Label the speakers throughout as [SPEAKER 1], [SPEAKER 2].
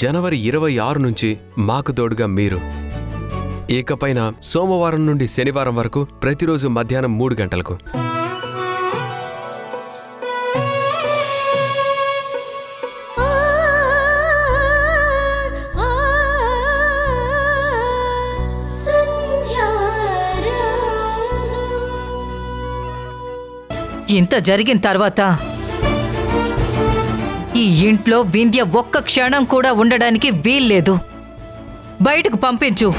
[SPEAKER 1] జనవరి 26 నుంచి మాకు తోడుగా మీరు. ఇకపైన సోమవారం నుండి శనివారం వరకు ప్రతిరోజు మధ్యాహ్నం 3 గంటలకు.
[SPEAKER 2] ఇంత జరిగిన తర్వాత ఈ ఇంట్లో వింధ్య ఒక్క క్షణం కూడా ఉండడానికి వీల్లేదు. బయటకు పంపించు.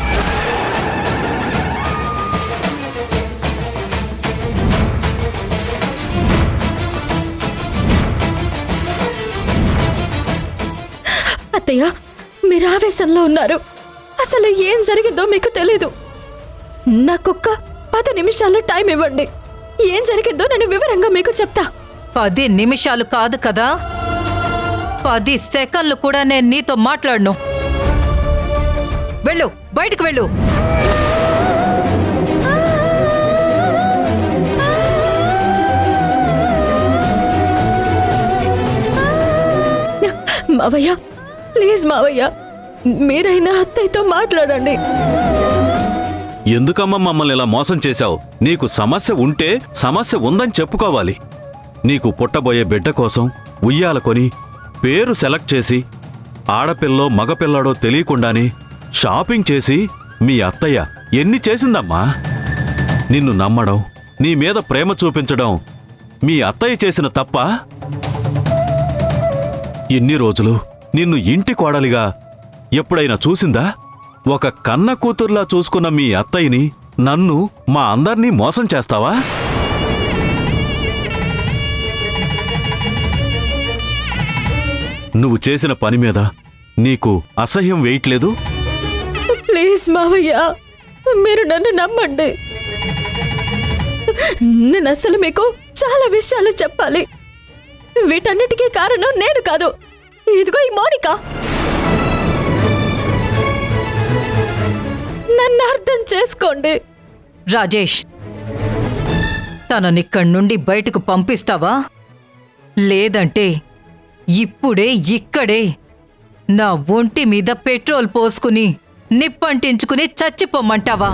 [SPEAKER 3] అత్తయ్య, మీరు ఆవేశంలో ఉన్నారు. అసలు ఏం జరిగిందో మీకు తెలీదు. నాకొక్క 10 నిమిషాలు టైం ఇవ్వండి. ఏం జరిగిందో నేను వివరంగా మీకు చెప్తా.
[SPEAKER 2] 10 నిమిషాలు కాదు కదా, 10 సెకండ్లు కూడా నేను నీతో మాట్లాడను. వెళ్ళు, బయటకు వెళ్ళు.
[SPEAKER 3] మావయ్య, ప్లీజ్ మావయ్య, మీరైనా అత్తయ్యతో మాట్లాడండి.
[SPEAKER 4] ఎందుకమ్మా మమ్మల్ని ఇలా మోసం చేశావు? నీకు సమస్య ఉంటే సమస్య ఉందని చెప్పుకోవాలి. నీకు పుట్టబోయే బిడ్డ కోసం ఉయ్యాల కొని పేరు సెలెక్ట్ చేసి ఆడపిల్లో మగపిల్లాడో తెలియకుండానే షాపింగ్ చేసి మీ అత్తయ్య ఎన్ని చేసిందమ్మా? నిన్ను నమ్మడం, నీ మీద ప్రేమ చూపించడం మీ అత్తయ్య చేసిన తప్పా? ఎన్ని రోజులు నిన్ను ఇంటి కోడలిగా ఎప్పుడైనా చూసిందా? ఒక కన్న కూతుర్లా చూసుకున్న మీ అత్తయ్యని, నన్ను, మా అందర్నీ మోసం చేస్తావా? నువ్వు చేసిన పని మీద నీకు అసహ్యం వేయట్లేదు?
[SPEAKER 3] ప్లీజ్ మావయ్య, మీరు నన్ను నమ్మండి. నేను అసలు మీకు చాలా విషయాలు చెప్పాలి. వీటన్నిటికీ కారణం నేను కాదు, ఇదిగో ఈ మౌనిక. నన్ను అర్థం చేసుకోండి.
[SPEAKER 2] రాజేష్, తననిక్కడి నుండి బయటకు పంపిస్తావా? లేదంటే ఇప్పుడే ఇక్కడే నా ఒంటి మీద పెట్రోల్ పోసుకుని నిప్పంటించుకుని చచ్చిపోమ్మంటావా?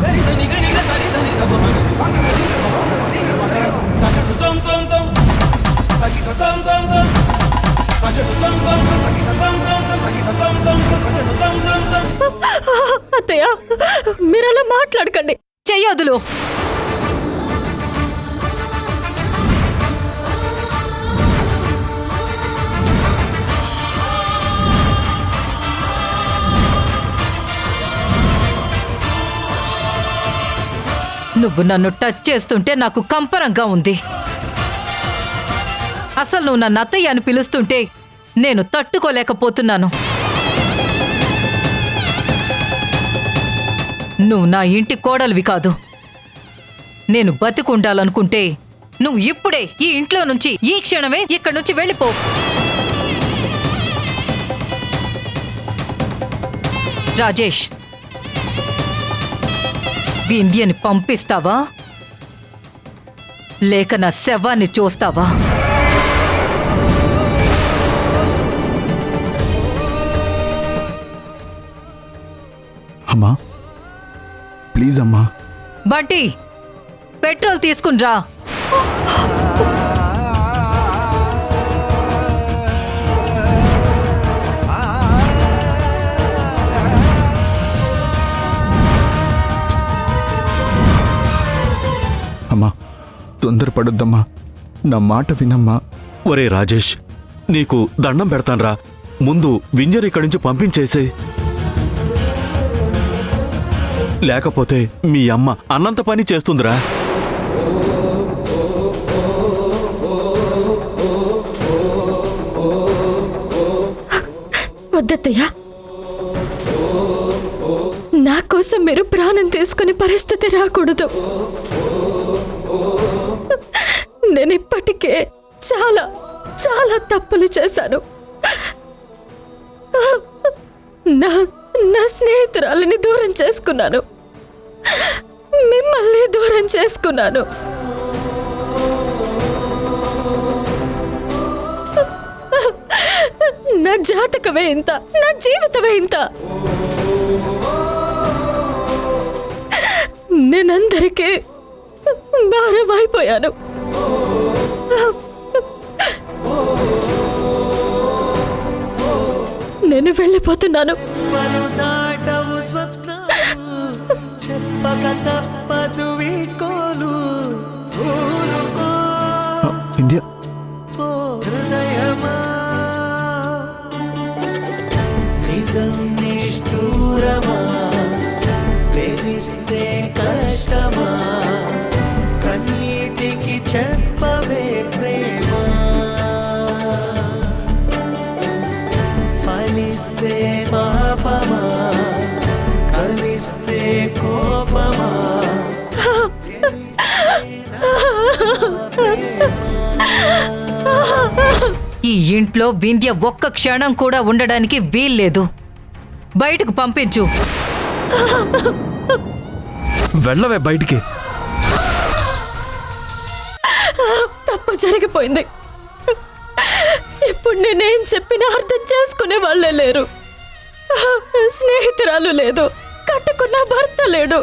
[SPEAKER 3] అత్తయ్య, మీరలా మాట్లాడకండి.
[SPEAKER 2] చెయ్యొదులు. నువ్వు నన్ను టచ్ చేస్తుంటే నాకు కంపరంగా ఉంది. అసలు నువ్వు నన్ను అత్తయ్య అని పిలుస్తుంటే నేను తట్టుకోలేకపోతున్నాను. నువ్వు నా ఇంటి కోడలివి కాదు. నేను బతికుండాలనుకుంటే నువ్వు ఇప్పుడే ఈ ఇంట్లో నుంచి, ఈ క్షణమే ఇక్కడి నుంచి వెళ్ళిపో. రాజేష్, వింధ్యని పంపిస్తావా లేక నా శవాన్ని చూస్తావా?
[SPEAKER 5] అమ్మా, ప్లీజ్ అమ్మా.
[SPEAKER 2] బంటి, పెట్రోల్ తీసుకునిరా.
[SPEAKER 5] అమ్మా, తొందరపడొద్దమ్మా, నా మాట వినమ్మా.
[SPEAKER 4] ఒరే రాజేష్, నీకు దండం పెడతాన్రా, ముందు వింజర్ ఇక్కడి నుంచి పంపించేసే. లేకపోతే మీ అమ్మ అన్నంత పని చేస్తుందిరా.
[SPEAKER 3] వద్దత్తయ్య, నా కోసం మీరు ప్రాణం తీసుకునే పరిస్థితి రాకూడదు. నేను ఇప్పటికే చాలా చాలా తప్పులు చేశాను. నా నా స్నేహితురాలిని దూరం చేసుకున్నాను, మిమ్మల్ని దూరం చేసుకున్నాను. నా జాతకమే ఇంత, నా జీవితమే ఇంత. నేనందరికీ భారం అయిపోయాను. నేను వెళ్ళిపోతున్నాను.
[SPEAKER 5] ఇండియా
[SPEAKER 6] తెలిస్తే కష్టమా, కన్నీటికి చెప్పవే ప్రేమ, ఫలిస్తే పాపమా, కలిస్తే కోపమా.
[SPEAKER 2] ఈ ఇంట్లో వింధ్య ఒక్క క్షణం కూడా ఉండడానికి వీల్లేదు. బయటకు పంపించు.
[SPEAKER 1] వెళ్ళవే బయటికి.
[SPEAKER 3] తప్పు జరిగిపోయింది. ఇప్పుడు నేనేం చెప్పినా అర్థం చేసుకునే వాళ్ళే లేరు. స్నేహితురాలు లేదు, కట్టుకున్న భర్త లేడు,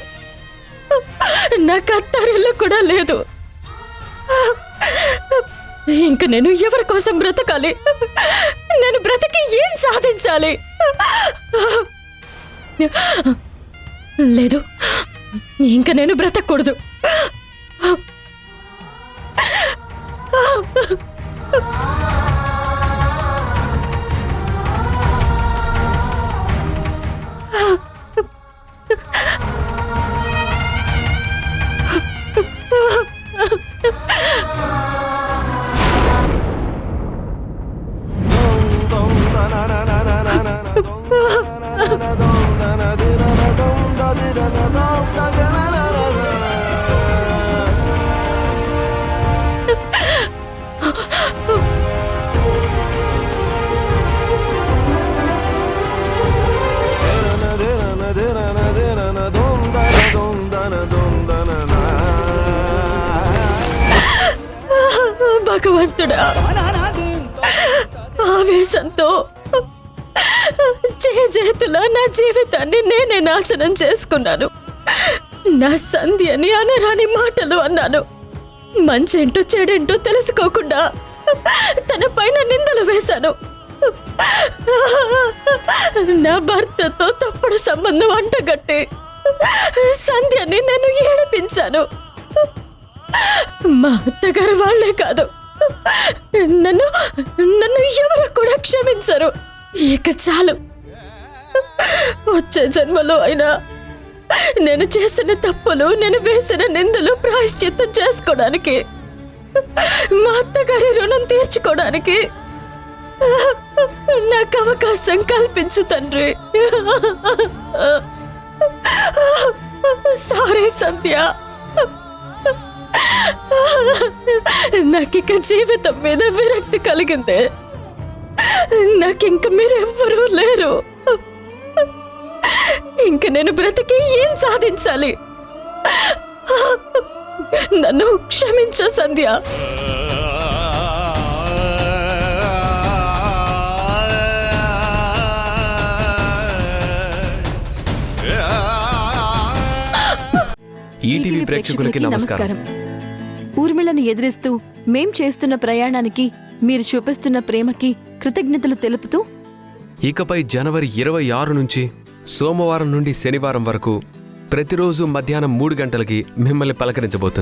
[SPEAKER 3] నాకు అత్తారిల్లు కూడా లేదు. ఇంక నేను ఎవరి కోసం బ్రతకాలి? నేను బ్రతికి ఏం సాధించాలి? లేదు, ఇంక నేను బ్రతకూడదు. భగవంతుడా, ఆవేశంతో చేతులా నా జీవితాన్ని నేనే నాశనం చేసుకున్నాను. నా సంధ్యని అనరాని మాటలు అన్నాను. మంచేంటో చెడేంటో తెలుసుకోకుండా తన పైన నిందలు వేశాను. నా భర్తతో తప్పుడు సంబంధం అంటగట్టి సంధ్యని నేను ఏడిపించాను. మా అత్తగారు వాళ్లే కాదు, నన్ను ఎవరు కూడా క్షమించరు. ఇక చాలు. వచ్చే జన్మలో అయినా నేను చేసిన తప్పులు, నేను వేసిన నిందలు ప్రాయశ్చిత్తం చేసుకోవడానికి, మా అత్తగారి రుణం తీర్చుకోవడానికి నాకు అవకాశం కల్పించు తండ్రి. సారీ సంధ్య, నాకిక జీవితం మీద విరక్తి కలిగిందే. నాకింక మీరెవ్వరూ లేరు. ఇంక నేను బ్రతికి ఏం సాధించాలి? నన్ను క్షమించు సంధ్య.
[SPEAKER 1] ఈటీవీ ప్రేక్షకులకి నమస్కారం.
[SPEAKER 7] ఊర్మిళను ఎదిరిస్తూ మేం చేస్తున్న ప్రయాణానికి మీరు చూపిస్తున్న ప్రేమకి కృతజ్ఞతలు తెలుపుతూ
[SPEAKER 1] ఇకపై జనవరి 26 నుంచి సోమవారం నుండి శనివారం వరకు ప్రతిరోజు మధ్యాహ్నం 3 గంటలకి మిమ్మల్ని పలకరించబోతుంది.